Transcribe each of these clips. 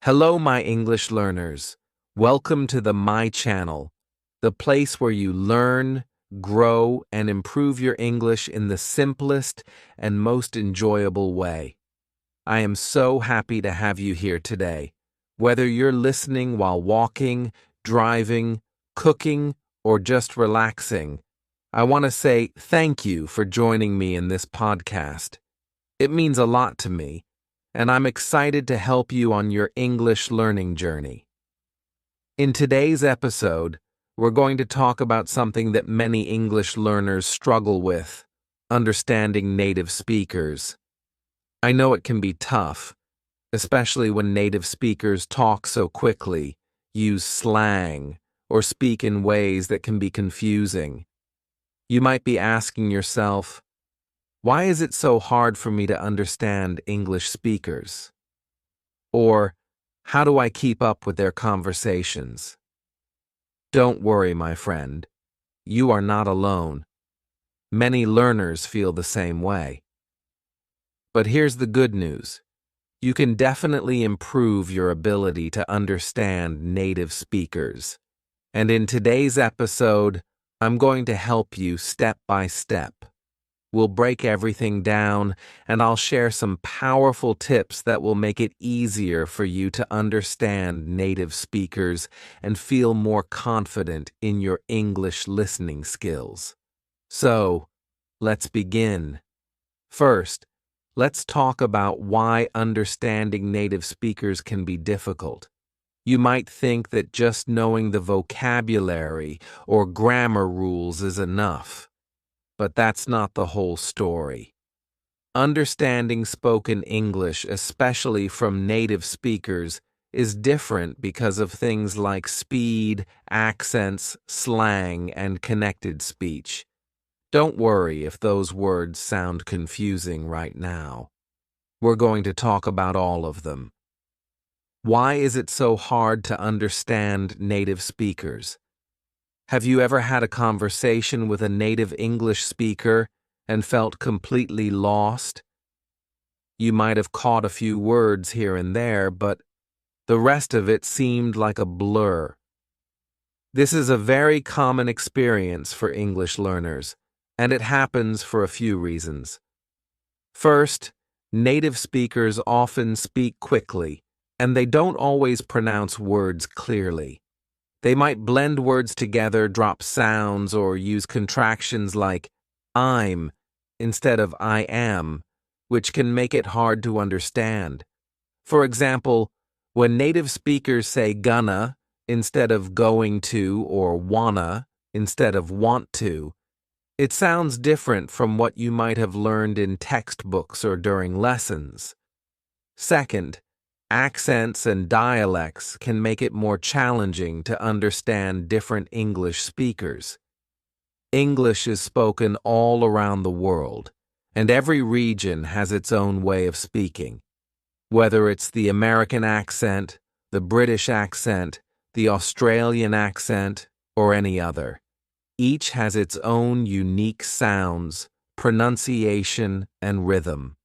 Hello, my English learners. Welcome to the My Channel, the place where you learn, grow, and improve your English in the simplest and most enjoyable way. I am so happy to have you here today. Whether you're listening while walking, driving, cooking, or just relaxing, I want to say thank you for joining me in this podcast. It means a lot to me, and I'm excited to help you on your English learning journey. In today's episode, we're going to talk about something that many English learners struggle with: understanding native speakers. I know it can be tough, especially when native speakers talk so quickly, use slang, or speak in ways that can be confusing. You might be asking yourself, why is it so hard for me to understand English speakers? Or, how do I keep up with their conversations? Don't worry, my friend. You are not alone. Many learners feel the same way. But here's the good news. You can definitely improve your ability to understand native speakers. And in today's episode, I'm going to help you step by step. We'll break everything down, and I'll share some powerful tips that will make it easier for you to understand native speakers and feel more confident in your English listening skills. So, let's begin. First, let's talk about why understanding native speakers can be difficult. You might think that just knowing the vocabulary or grammar rules is enough. But that's not the whole story. Understanding spoken English, especially from native speakers, is different because of things like speed, accents, slang, and connected speech. Don't worry if those words sound confusing right now. We're going to talk about all of them. Why is it so hard to understand native speakers? Have you ever had a conversation with a native English speaker and felt completely lost? You might have caught a few words here and there, but the rest of it seemed like a blur. This is a very common experience for English learners, and it happens for a few reasons. First, native speakers often speak quickly, and they don't always pronounce words clearly. They might blend words together, drop sounds, or use contractions like I'm instead of I am, which can make it hard to understand. For example, when native speakers say gonna instead of going to or wanna instead of want to, it sounds different from what you might have learned in textbooks or during lessons. Second, accents and dialects can make it more challenging to understand different English speakers. English is spoken all around the world, and every region has its own way of speaking. Whether it's the American accent, the British accent, the Australian accent, or any other, each has its own unique sounds, pronunciation, and rhythm.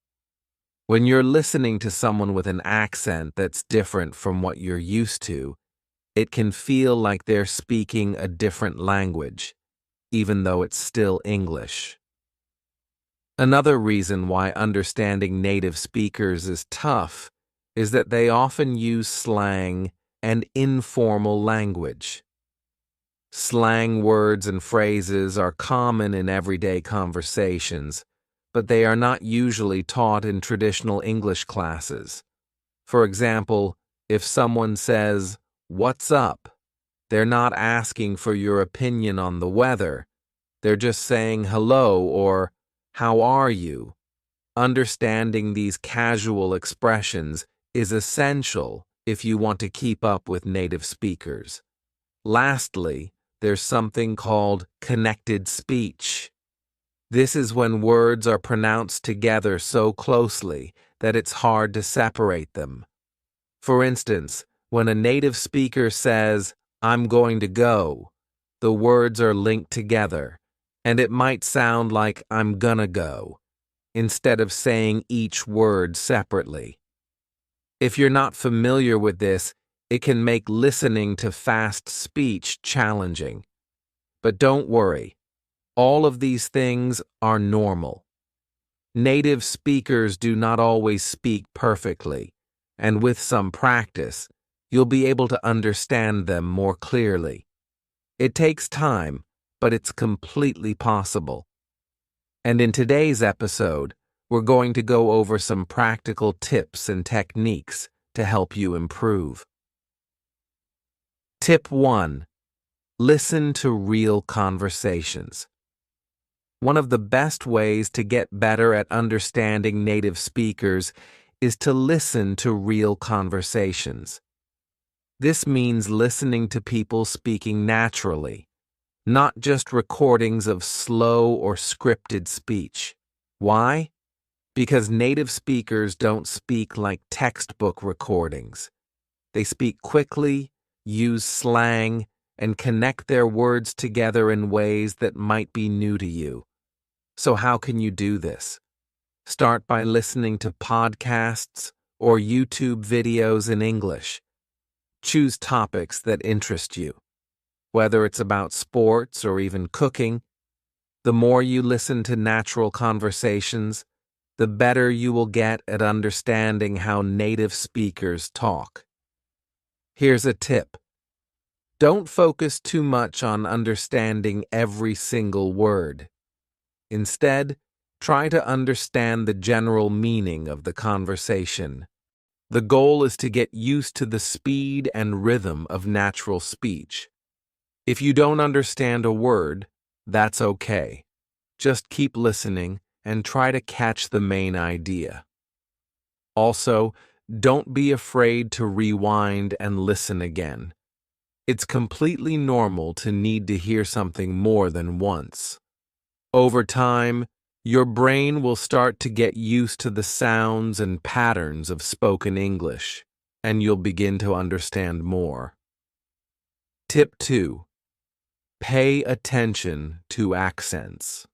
When you're listening to someone with an accent that's different from what you're used to, it can feel like they're speaking a different language, even though it's still English. Another reason why understanding native speakers is tough is that they often use slang and informal language. Slang words and phrases are common in everyday conversations, but they are not usually taught in traditional English classes. For example, if someone says, "What's up?" they're not asking for your opinion on the weather. They're just saying hello or how are you? Understanding these casual expressions is essential if you want to keep up with native speakers. Lastly, there's something called connected speech. This is when words are pronounced together so closely that it's hard to separate them. For instance, when a native speaker says, "I'm going to go," the words are linked together, and it might sound like "I'm gonna go," instead of saying each word separately. If you're not familiar with this, it can make listening to fast speech challenging. But don't worry, all of these things are normal. Native speakers do not always speak perfectly, and with some practice, you'll be able to understand them more clearly. It takes time, but it's completely possible. And in today's episode, we're going to go over some practical tips and techniques to help you improve. Tip 1. Listen to real conversations. One of the best ways to get better at understanding native speakers is to listen to real conversations. This means listening to people speaking naturally, not just recordings of slow or scripted speech. Why? Because native speakers don't speak like textbook recordings. They speak quickly, use slang, and connect their words together in ways that might be new to you. So how can you do this? Start by listening to podcasts or YouTube videos in English. Choose topics that interest you. Whether it's about sports or even cooking, the more you listen to natural conversations, the better you will get at understanding how native speakers talk. Here's a tip. Don't focus too much on understanding every single word. Instead, try to understand the general meaning of the conversation. The goal is to get used to the speed and rhythm of natural speech. If you don't understand a word, that's okay. Just keep listening and try to catch the main idea. Also, don't be afraid to rewind and listen again. It's completely normal to need to hear something more than once. Over time, your brain will start to get used to the sounds and patterns of spoken English, and you'll begin to understand more. Tip 2. Pay attention to accents.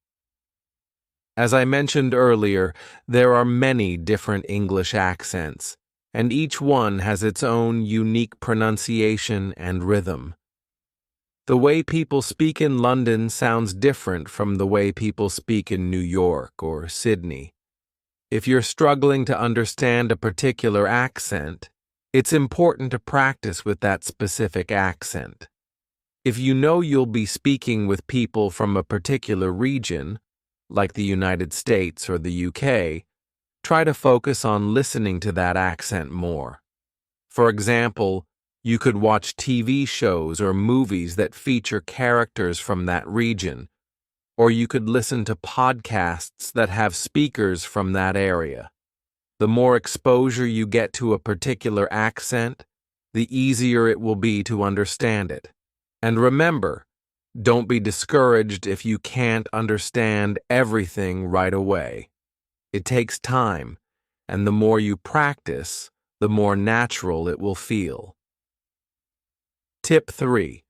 As I mentioned earlier, there are many different English accents, and each one has its own unique pronunciation and rhythm. The way people speak in London sounds different from the way people speak in New York or Sydney. If you're struggling to understand a particular accent, it's important to practice with that specific accent. If you know you'll be speaking with people from a particular region, like the United States or the UK, try to focus on listening to that accent more. For example, you could watch TV shows or movies that feature characters from that region, or you could listen to podcasts that have speakers from that area. The more exposure you get to a particular accent, the easier it will be to understand it. And remember, don't be discouraged if you can't understand everything right away. It takes time, and the more you practice, the more natural it will feel. Tip 3.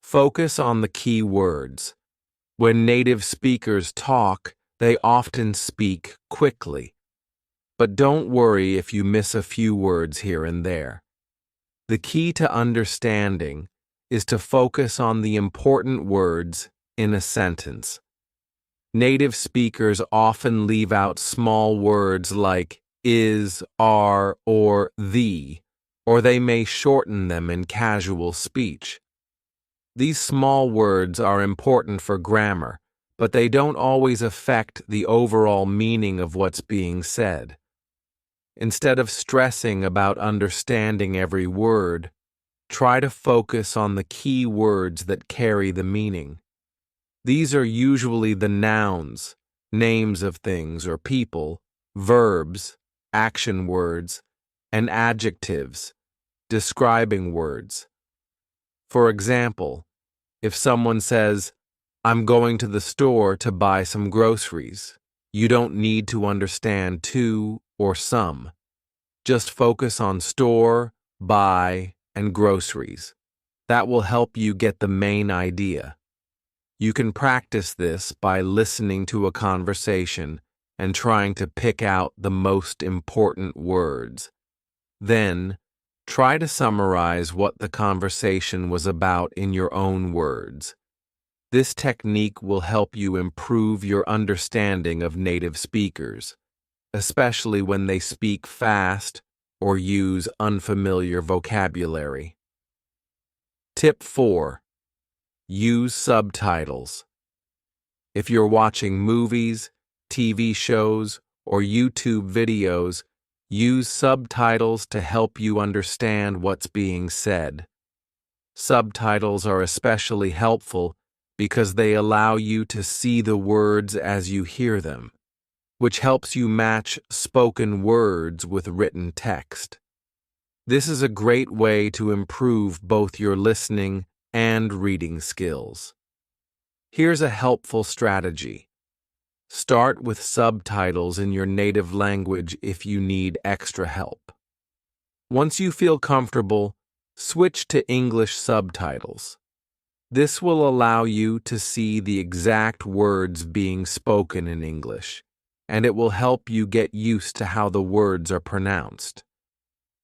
Focus on the key words. When native speakers talk, they often speak quickly. But don't worry if you miss a few words here and there. The key to understanding is to focus on the important words in a sentence. Native speakers often leave out small words like is, are, or the, or they may shorten them in casual speech. These small words are important for grammar, but they don't always affect the overall meaning of what's being said. Instead of stressing about understanding every word, try to focus on the key words that carry the meaning. These are usually the nouns, names of things or people, verbs, action words, and adjectives, describing words. For example, if someone says, "I'm going to the store to buy some groceries," you don't need to understand to or some. Just focus on store, buy, and groceries. That will help you get the main idea. You can practice this by listening to a conversation and trying to pick out the most important words. Then, try to summarize what the conversation was about in your own words. This technique will help you improve your understanding of native speakers, especially when they speak fast or use unfamiliar vocabulary. Tip 4. Use subtitles. If you're watching movies, TV shows, or YouTube videos, use subtitles to help you understand what's being said. Subtitles are especially helpful because they allow you to see the words as you hear them, which helps you match spoken words with written text. This is a great way to improve both your listening and reading skills. Here's a helpful strategy. Start with subtitles in your native language if you need extra help. Once you feel comfortable, switch to English subtitles. This will allow you to see the exact words being spoken in English, and it will help you get used to how the words are pronounced.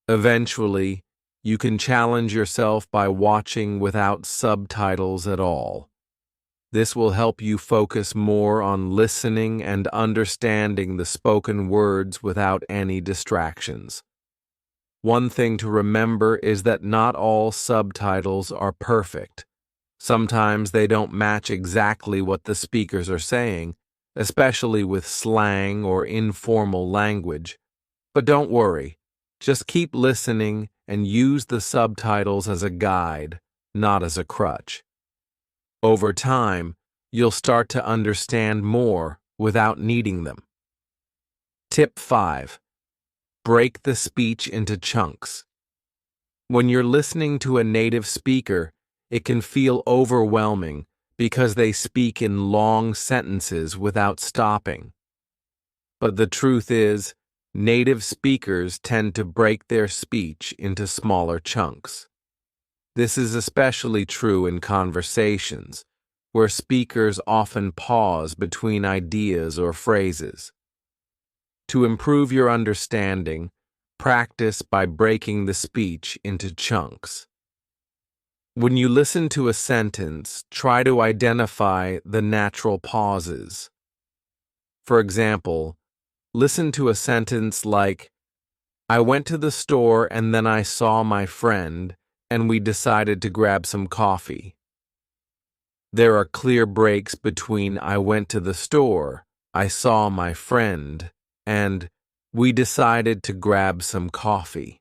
Eventually, you can challenge yourself by watching without subtitles at all. This will help you focus more on listening and understanding the spoken words without any distractions. One thing to remember is that not all subtitles are perfect. Sometimes they don't match exactly what the speakers are saying, especially with slang or informal language. But don't worry, just keep listening and use the subtitles as a guide, not as a crutch. Over time, you'll start to understand more without needing them. Tip 5. Break the speech into chunks. When you're listening to a native speaker, it can feel overwhelming because they speak in long sentences without stopping. But the truth is, native speakers tend to break their speech into smaller chunks. This is especially true in conversations, where speakers often pause between ideas or phrases. To improve your understanding, practice by breaking the speech into chunks. When you listen to a sentence, try to identify the natural pauses. For example, listen to a sentence like, "I went to the store and then I saw my friend, and we decided to grab some coffee." There are clear breaks between "I went to the store," "I saw my friend," and "we decided to grab some coffee."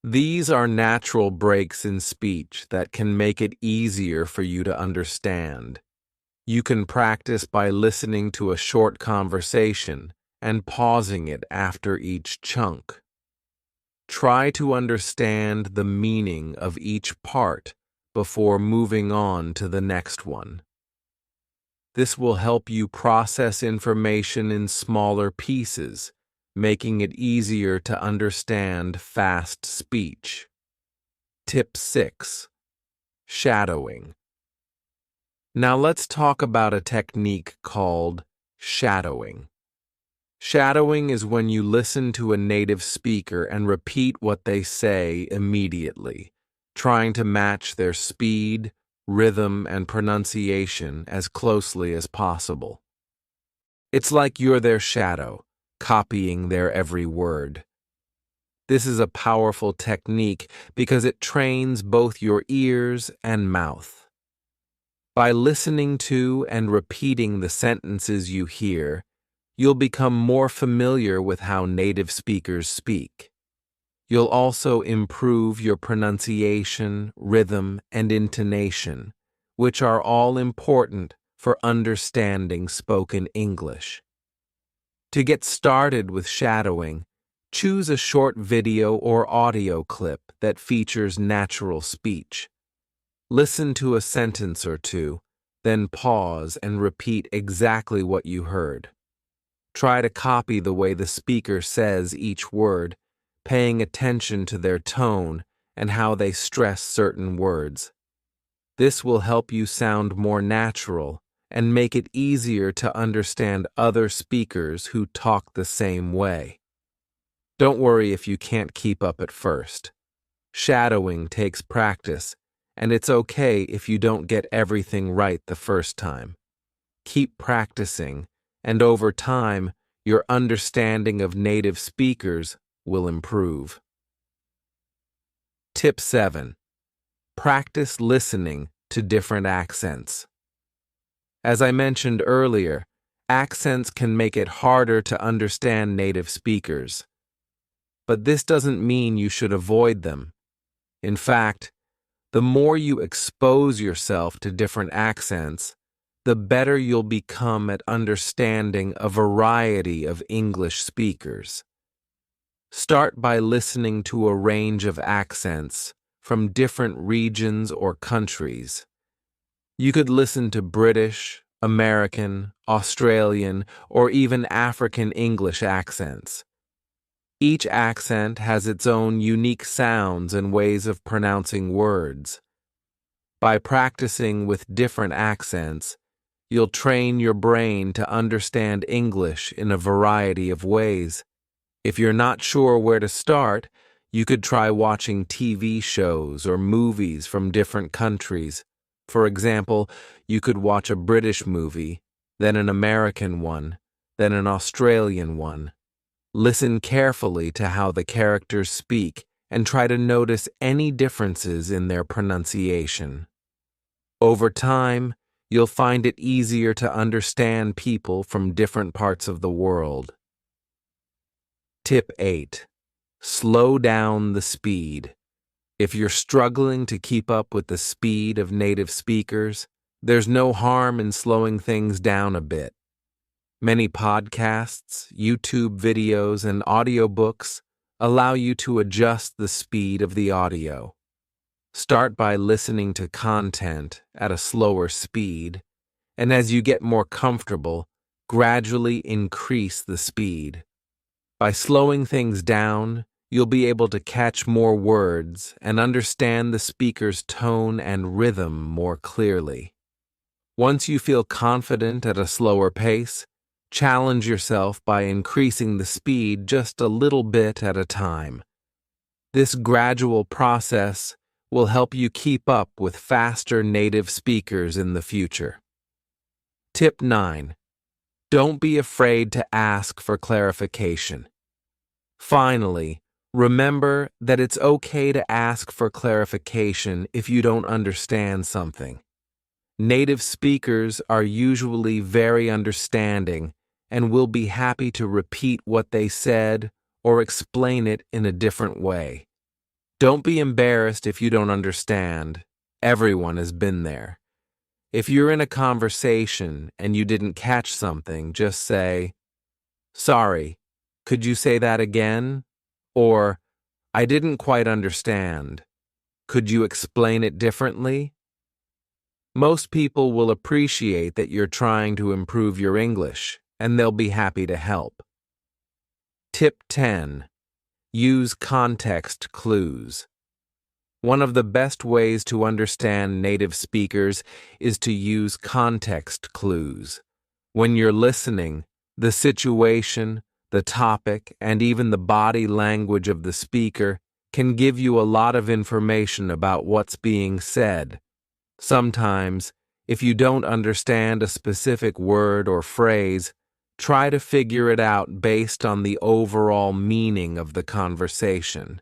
These are natural breaks in speech that can make it easier for you to understand. You can practice by listening to a short conversation and pausing it after each chunk. Try to understand the meaning of each part before moving on to the next one. This will help you process information in smaller pieces, making it easier to understand fast speech. Tip 6. Shadowing. Now let's talk about a technique called shadowing. Shadowing is when you listen to a native speaker and repeat what they say immediately, trying to match their speed, rhythm, and pronunciation as closely as possible. It's like you're their shadow, copying their every word. This is a powerful technique because it trains both your ears and mouth. By listening to and repeating the sentences you hear, you'll become more familiar with how native speakers speak. You'll also improve your pronunciation, rhythm, and intonation, which are all important for understanding spoken English. To get started with shadowing, choose a short video or audio clip that features natural speech. Listen to a sentence or two, then pause and repeat exactly what you heard. Try to copy the way the speaker says each word, paying attention to their tone and how they stress certain words. This will help you sound more natural and make it easier to understand other speakers who talk the same way. Don't worry if you can't keep up at first. Shadowing takes practice, and it's okay if you don't get everything right the first time. Keep practicing, and over time, your understanding of native speakers will improve. Tip 7. Practice listening to different accents. As I mentioned earlier, accents can make it harder to understand native speakers. But this doesn't mean you should avoid them. In fact, the more you expose yourself to different accents, the better you'll become at understanding a variety of English speakers. Start by listening to a range of accents from different regions or countries. You could listen to British, American, Australian, or even African English accents. Each accent has its own unique sounds and ways of pronouncing words. By practicing with different accents, you'll train your brain to understand English in a variety of ways. If you're not sure where to start, you could try watching TV shows or movies from different countries. For example, you could watch a British movie, then an American one, then an Australian one. Listen carefully to how the characters speak and try to notice any differences in their pronunciation. Over time, you'll find it easier to understand people from different parts of the world. Tip 8. Slow down the speed. If you're struggling to keep up with the speed of native speakers, there's no harm in slowing things down a bit. Many podcasts, YouTube videos, and audiobooks allow you to adjust the speed of the audio. Start by listening to content at a slower speed, and as you get more comfortable, gradually increase the speed. By slowing things down, you'll be able to catch more words and understand the speaker's tone and rhythm more clearly. Once you feel confident at a slower pace, challenge yourself by increasing the speed just a little bit at a time. This gradual process will help you keep up with faster native speakers in the future. Tip 9. Don't be afraid to ask for clarification. Finally, remember that it's okay to ask for clarification if you don't understand something. Native speakers are usually very understanding and will be happy to repeat what they said or explain it in a different way. Don't be embarrassed if you don't understand. Everyone has been there. If you're in a conversation and you didn't catch something, just say, "Sorry, could you say that again?" Or, "I didn't quite understand. Could you explain it differently?" Most people will appreciate that you're trying to improve your English, and they'll be happy to help. Tip 10. Use context clues. One of the best ways to understand native speakers is to use context clues. When you're listening, the situation, the topic, and even the body language of the speaker can give you a lot of information about what's being said. Sometimes, if you don't understand a specific word or phrase, try to figure it out based on the overall meaning of the conversation.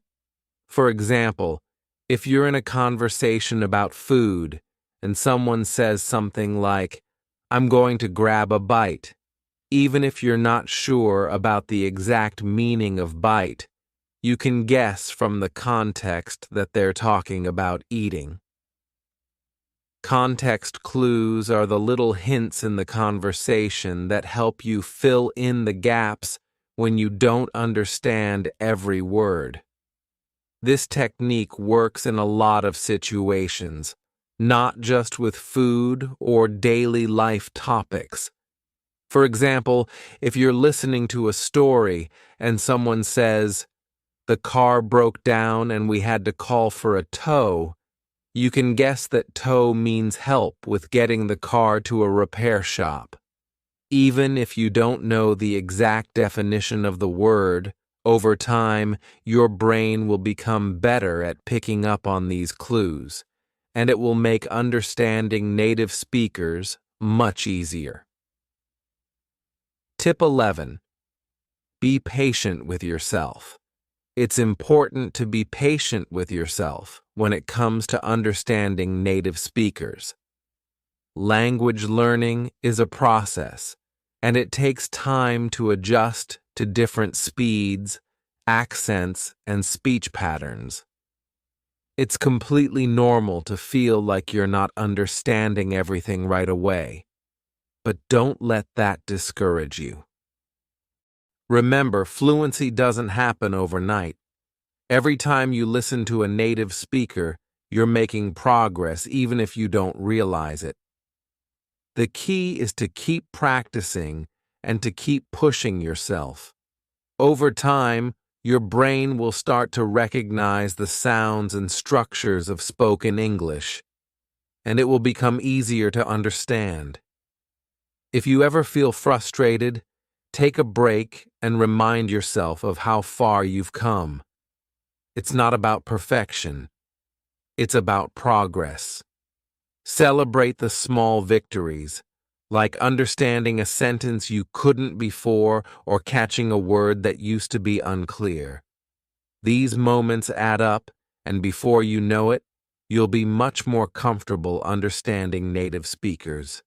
For example, if you're in a conversation about food and someone says something like, "I'm going to grab a bite," even if you're not sure about the exact meaning of bite, you can guess from the context that they're talking about eating. Context clues are the little hints in the conversation that help you fill in the gaps when you don't understand every word. This technique works in a lot of situations, not just with food or daily life topics. For example, if you're listening to a story and someone says, "The car broke down and we had to call for a tow," you can guess that tow means help with getting the car to a repair shop. Even if you don't know the exact definition of the word Over time, your brain will become better at picking up on these clues, and it will make understanding native speakers much easier. Tip 11. Be patient with yourself. It's important to be patient with yourself when it comes to understanding native speakers. Language learning is a process, and it takes time to adjust to different speeds, accents, and speech patterns. It's completely normal to feel like you're not understanding everything right away, but don't let that discourage you. Remember, fluency doesn't happen overnight. Every time you listen to a native speaker, you're making progress even if you don't realize it. The key is to keep practicing and to keep pushing yourself. Over time, your brain will start to recognize the sounds and structures of spoken English, and it will become easier to understand. If you ever feel frustrated, take a break and remind yourself of how far you've come. It's not about perfection. It's about progress. Celebrate the small victories, like understanding a sentence you couldn't before or catching a word that used to be unclear. These moments add up, and before you know it, you'll be much more comfortable understanding native speakers.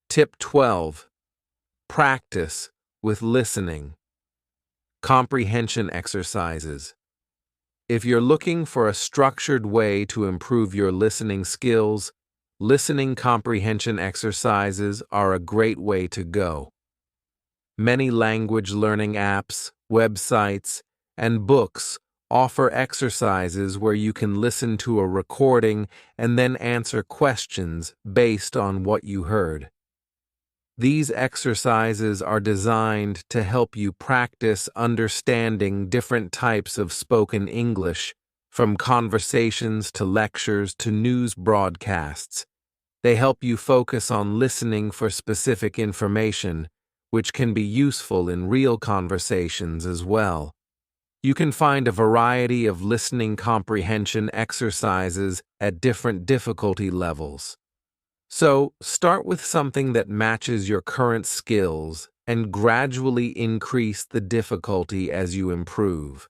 Tip 12. Practice with listening. Comprehension exercises. If you're looking for a structured way to improve your listening skills, listening comprehension exercises are a great way to go. Many language learning apps, websites, and books offer exercises where you can listen to a recording and then answer questions based on what you heard. These exercises are designed to help you practice understanding different types of spoken English, from conversations to lectures to news broadcasts. They help you focus on listening for specific information, which can be useful in real conversations as well. You can find a variety of listening comprehension exercises at different difficulty levels. So, start with something that matches your current skills and gradually increase the difficulty as you improve.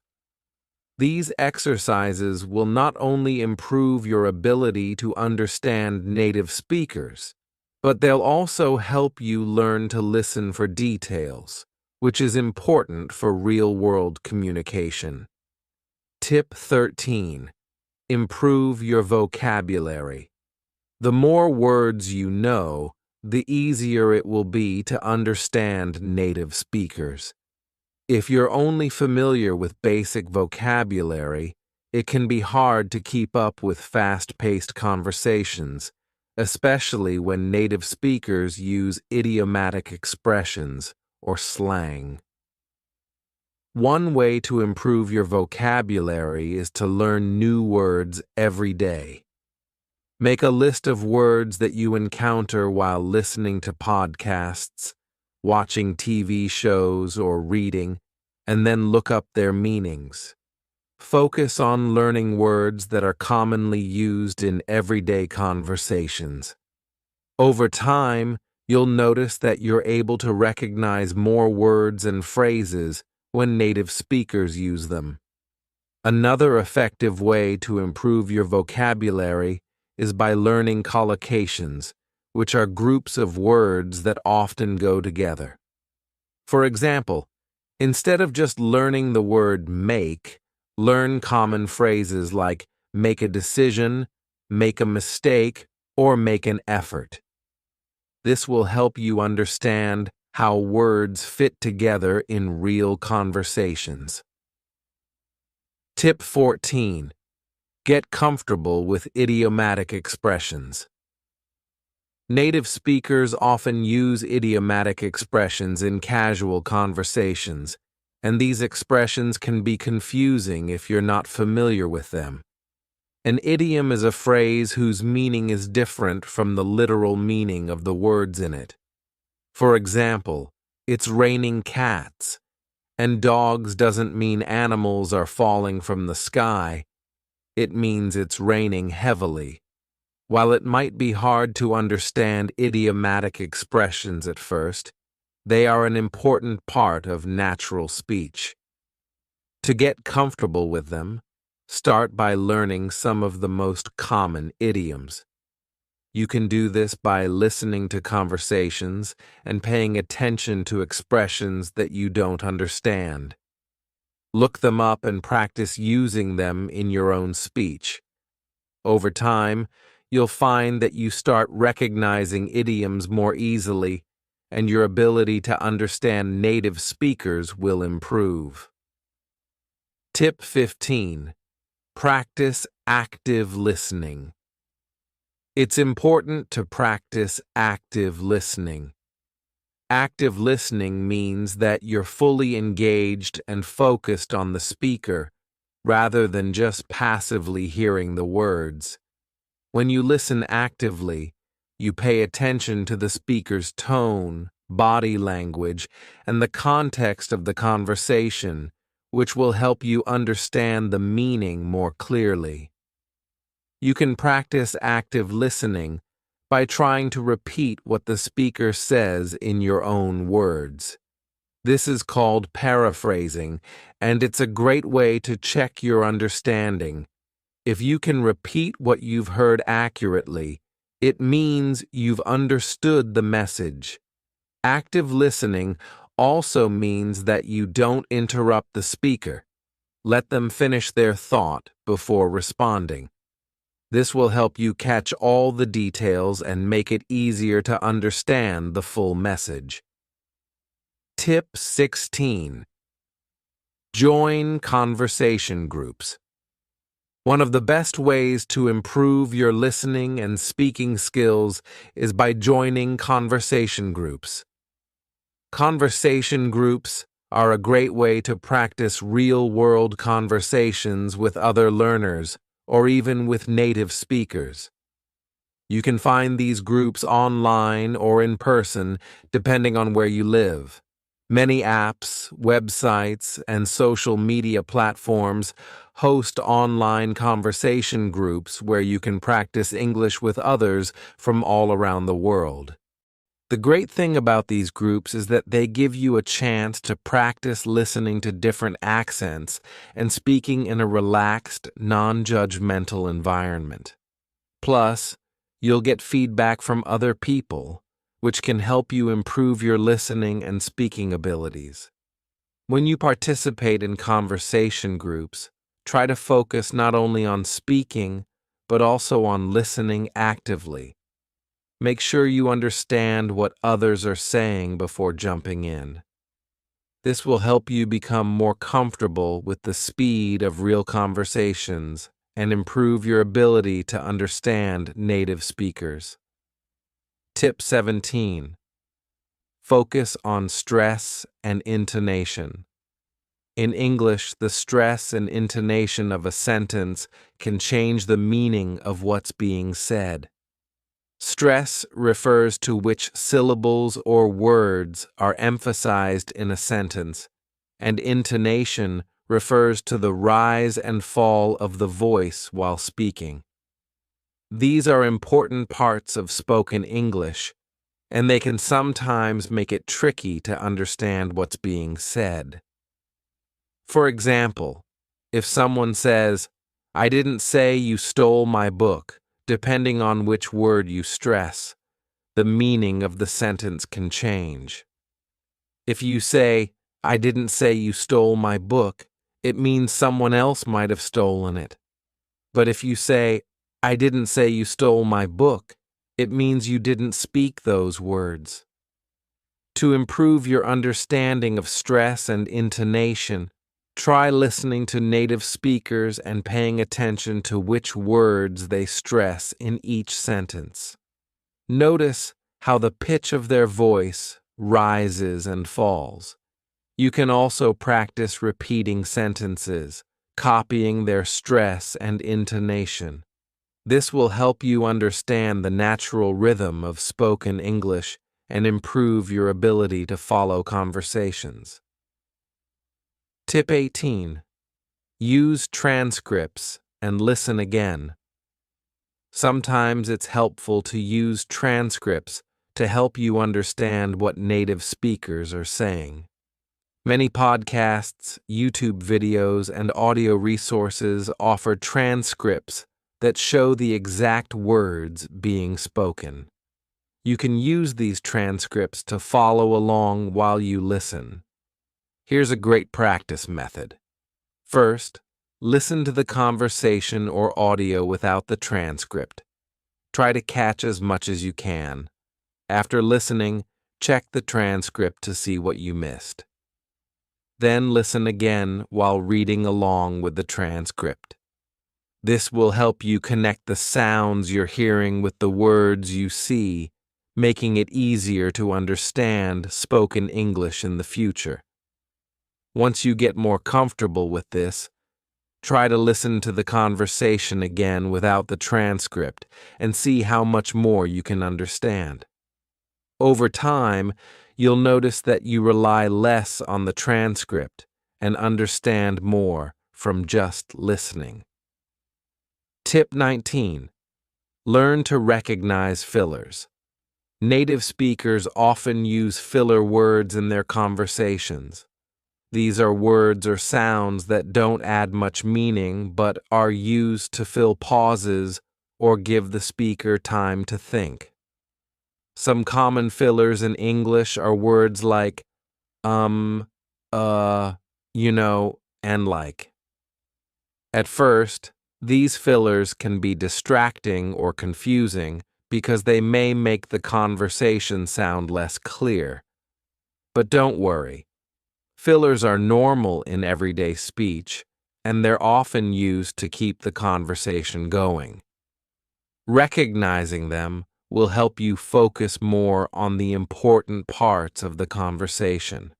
These exercises will not only improve your ability to understand native speakers, but they'll also help you learn to listen for details, which is important for real-world communication. Tip 13. Improve your vocabulary. The more words you know, the easier it will be to understand native speakers. If you're only familiar with basic vocabulary, it can be hard to keep up with fast-paced conversations, especially when native speakers use idiomatic expressions or slang. One way to improve your vocabulary is to learn new words every day. Make a list of words that you encounter while listening to podcasts, watching TV shows, or reading, and then look up their meanings. Focus on learning words that are commonly used in everyday conversations. Over time, you'll notice that you're able to recognize more words and phrases when native speakers use them. Another effective way to improve your vocabulary is by learning collocations, which are groups of words that often go together. For example, instead of just learning the word make, learn common phrases like make a decision, make a mistake, or make an effort. This will help you understand how words fit together in real conversations. Tip 14. Get comfortable with idiomatic expressions. Native speakers often use idiomatic expressions in casual conversations, and these expressions can be confusing if you're not familiar with them. An idiom is a phrase whose meaning is different from the literal meaning of the words in it. For example, "It's raining cats" And dogs doesn't mean animals are falling from the sky. It means it's raining heavily. While it might be hard to understand idiomatic expressions at first, they are an important part of natural speech. To get comfortable with them, start by learning some of the most common idioms. You can do this by listening to conversations and paying attention to expressions that you don't understand. Look them up and practice using them in your own speech. Over time, you'll find that you start recognizing idioms more easily, and your ability to understand native speakers will improve. Tip 15. Practice active listening. It's important to practice active listening. Active listening means that you're fully engaged and focused on the speaker, rather than just passively hearing the words. When you listen actively, you pay attention to the speaker's tone, body language, and the context of the conversation, which will help you understand the meaning more clearly. You can practice active listening by trying to repeat what the speaker says in your own words. This is called paraphrasing, and it's a great way to check your understanding. If you can repeat what you've heard accurately, it means you've understood the message. Active listening also means that you don't interrupt the speaker. Let them finish their thought before responding. This will help you catch all the details and make it easier to understand the full message. Tip 16. Join conversation groups. One of the best ways to improve your listening and speaking skills is by joining conversation groups. Conversation groups are a great way to practice real-world conversations with other learners, or even with native speakers. You can find these groups online or in person, depending on where you live. Many apps, websites, and social media platforms host online conversation groups where you can practice English with others from all around the world. The great thing about these groups is that they give you a chance to practice listening to different accents and speaking in a relaxed, non-judgmental environment. Plus, you'll get feedback from other people, which can help you improve your listening and speaking abilities. When you participate in conversation groups, try to focus not only on speaking, but also on listening actively. Make sure you understand what others are saying before jumping in. This will help you become more comfortable with the speed of real conversations and improve your ability to understand native speakers. Tip 17. Focus on stress and intonation. In English, the stress and intonation of a sentence can change the meaning of what's being said. Stress refers to which syllables or words are emphasized in a sentence, and intonation refers to the rise and fall of the voice while speaking. These are important parts of spoken English, and they can sometimes make it tricky to understand what's being said. For example, if someone says, "I didn't say you stole my book," depending on which word you stress, the meaning of the sentence can change. If you say, "I didn't say you stole my book," it means someone else might have stolen it. But if you say, "I didn't say you stole my book," it means you didn't speak those words. To improve your understanding of stress and intonation, try listening to native speakers and paying attention to which words they stress in each sentence. Notice how the pitch of their voice rises and falls. You can also practice repeating sentences, copying their stress and intonation. This will help you understand the natural rhythm of spoken English and improve your ability to follow conversations. Tip 18. Use transcripts and listen again. Sometimes it's helpful to use transcripts to help you understand what native speakers are saying. Many podcasts, YouTube videos, and audio resources offer transcripts that show the exact words being spoken. You can use these transcripts to follow along while you listen. Here's a great practice method. First, listen to the conversation or audio without the transcript. Try to catch as much as you can. After listening, check the transcript to see what you missed. Then listen again while reading along with the transcript. This will help you connect the sounds you're hearing with the words you see, making it easier to understand spoken English in the future. Once you get more comfortable with this, try to listen to the conversation again without the transcript and see how much more you can understand. Over time, you'll notice that you rely less on the transcript and understand more from just listening. Tip 19. Learn to recognize fillers. Native speakers often use filler words in their conversations. These are words or sounds that don't add much meaning but are used to fill pauses or give the speaker time to think. Some common fillers in English are words like and like. At first, these fillers can be distracting or confusing because they may make the conversation sound less clear. But don't worry. Fillers are normal in everyday speech, and they're often used to keep the conversation going. Recognizing them will help you focus more on the important parts of the conversation.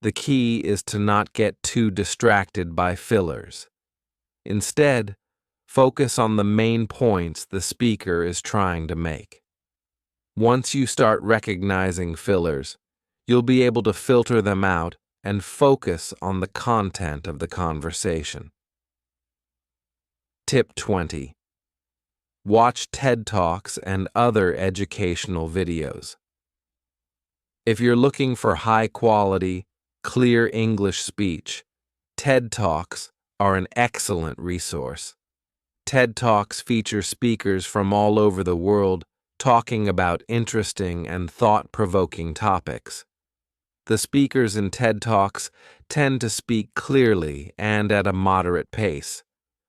The key is to not get too distracted by fillers. Instead, focus on the main points the speaker is trying to make. Once you start recognizing fillers, you'll be able to filter them out and focus on the content of the conversation. Tip 20. Watch TED Talks and other educational videos. If you're looking for high-quality, clear English speech, TED Talks are an excellent resource. TED Talks feature speakers from all over the world talking about interesting and thought-provoking topics. The speakers in TED Talks tend to speak clearly and at a moderate pace,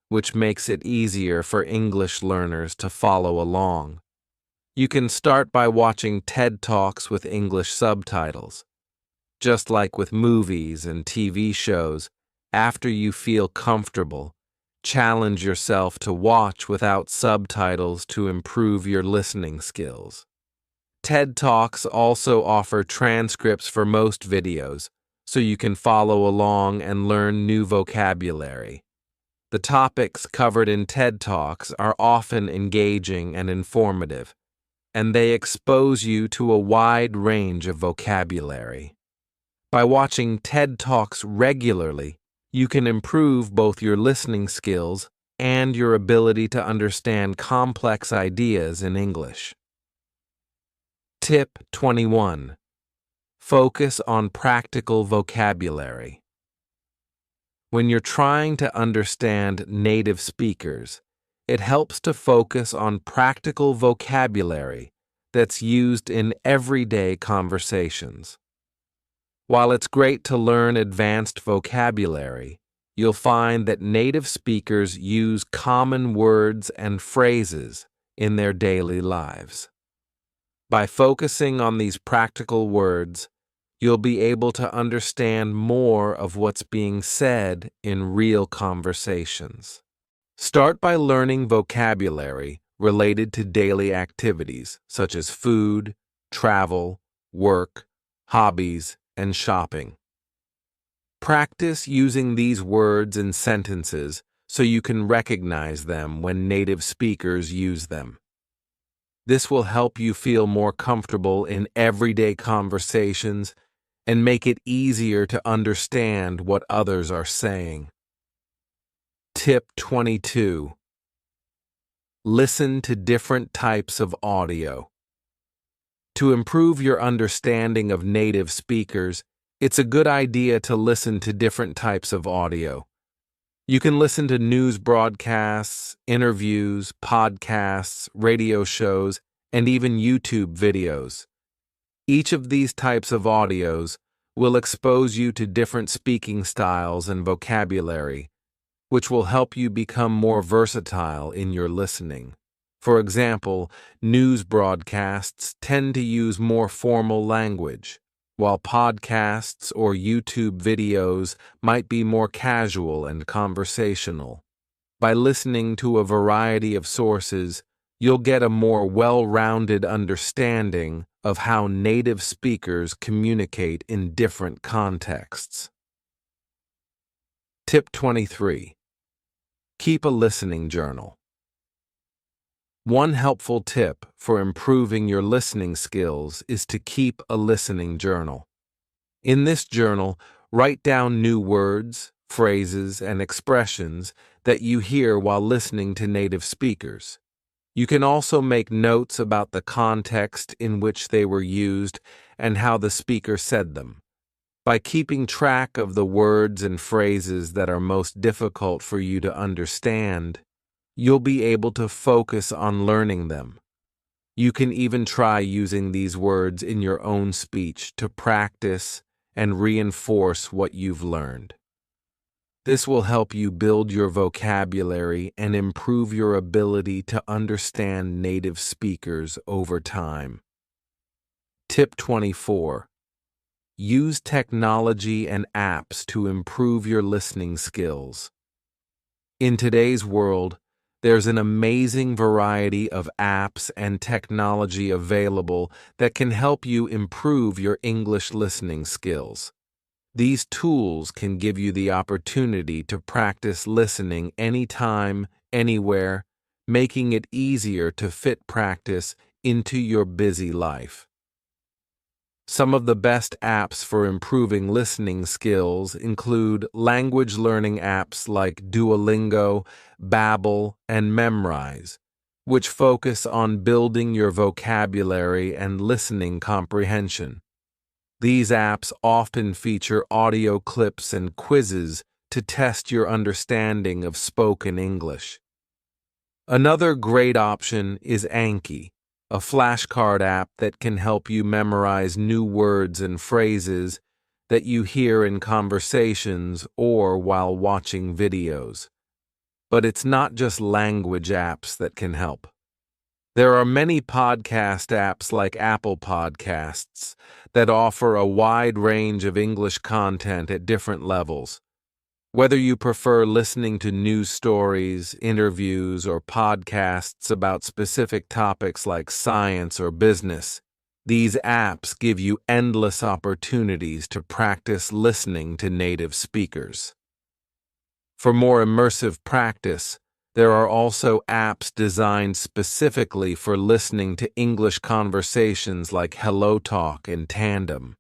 which makes it easier for English learners to follow along. You can start by watching TED Talks with English subtitles. Just like with movies and TV shows, after you feel comfortable, challenge yourself to watch without subtitles to improve your listening skills. TED Talks also offer transcripts for most videos, so you can follow along and learn new vocabulary. The topics covered in TED Talks are often engaging and informative, and they expose you to a wide range of vocabulary. By watching TED Talks regularly, you can improve both your listening skills and your ability to understand complex ideas in English. Tip 21. Focus on practical vocabulary. When you're trying to understand native speakers, it helps to focus on practical vocabulary that's used in everyday conversations. While it's great to learn advanced vocabulary, you'll find that native speakers use common words and phrases in their daily lives. By focusing on these practical words, you'll be able to understand more of what's being said in real conversations. Start by learning vocabulary related to daily activities such as food, travel, work, hobbies, and shopping. Practice using these words in sentences so you can recognize them when native speakers use them. This will help you feel more comfortable in everyday conversations and make it easier to understand what others are saying. Tip 22. Listen to different types of audio. To improve your understanding of native speakers, it's a good idea to listen to different types of audio. You can listen to news broadcasts, interviews, podcasts, radio shows, and even YouTube videos. Each of these types of audios will expose you to different speaking styles and vocabulary, which will help you become more versatile in your listening. For example, news broadcasts tend to use more formal language, while podcasts or YouTube videos might be more casual and conversational. By listening to a variety of sources, you'll get a more well-rounded understanding of how native speakers communicate in different contexts. Tip 23. Keep a listening journal. One helpful tip for improving your listening skills is to keep a listening journal. In this journal, write down new words, phrases, and expressions that you hear while listening to native speakers. You can also make notes about the context in which they were used and how the speaker said them. By keeping track of the words and phrases that are most difficult for you to understand, you'll be able to focus on learning them. You can even try using these words in your own speech to practice and reinforce what you've learned. This will help you build your vocabulary and improve your ability to understand native speakers over time. Tip 24. Use technology and apps to improve your listening skills. In today's world, there's an amazing variety of apps and technology available that can help you improve your English listening skills. These tools can give you the opportunity to practice listening anytime, anywhere, making it easier to fit practice into your busy life. Some of the best apps for improving listening skills include language learning apps like Duolingo, Babbel, and Memrise, which focus on building your vocabulary and listening comprehension. These apps often feature audio clips and quizzes to test your understanding of spoken English. Another great option is Anki, a flashcard app that can help you memorize new words and phrases that you hear in conversations or while watching videos. But it's not just language apps that can help. There are many podcast apps like Apple Podcasts that offer a wide range of English content at different levels. Whether you prefer listening to news stories, interviews, or podcasts about specific topics like science or business, these apps give you endless opportunities to practice listening to native speakers. For more immersive practice, there are also apps designed specifically for listening to English conversations like HelloTalk and Tandem.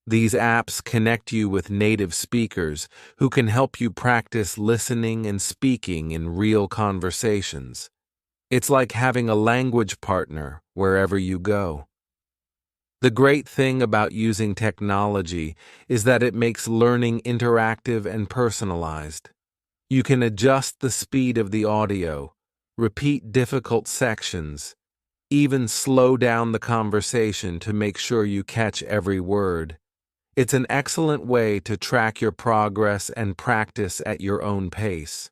These apps connect you with native speakers who can help you practice listening and speaking in real conversations. It's like having a language partner wherever you go. The great thing about using technology is that it makes learning interactive and personalized. You can adjust the speed of the audio, repeat difficult sections, even slow down the conversation to make sure you catch every word. It's an excellent way to track your progress and practice at your own pace.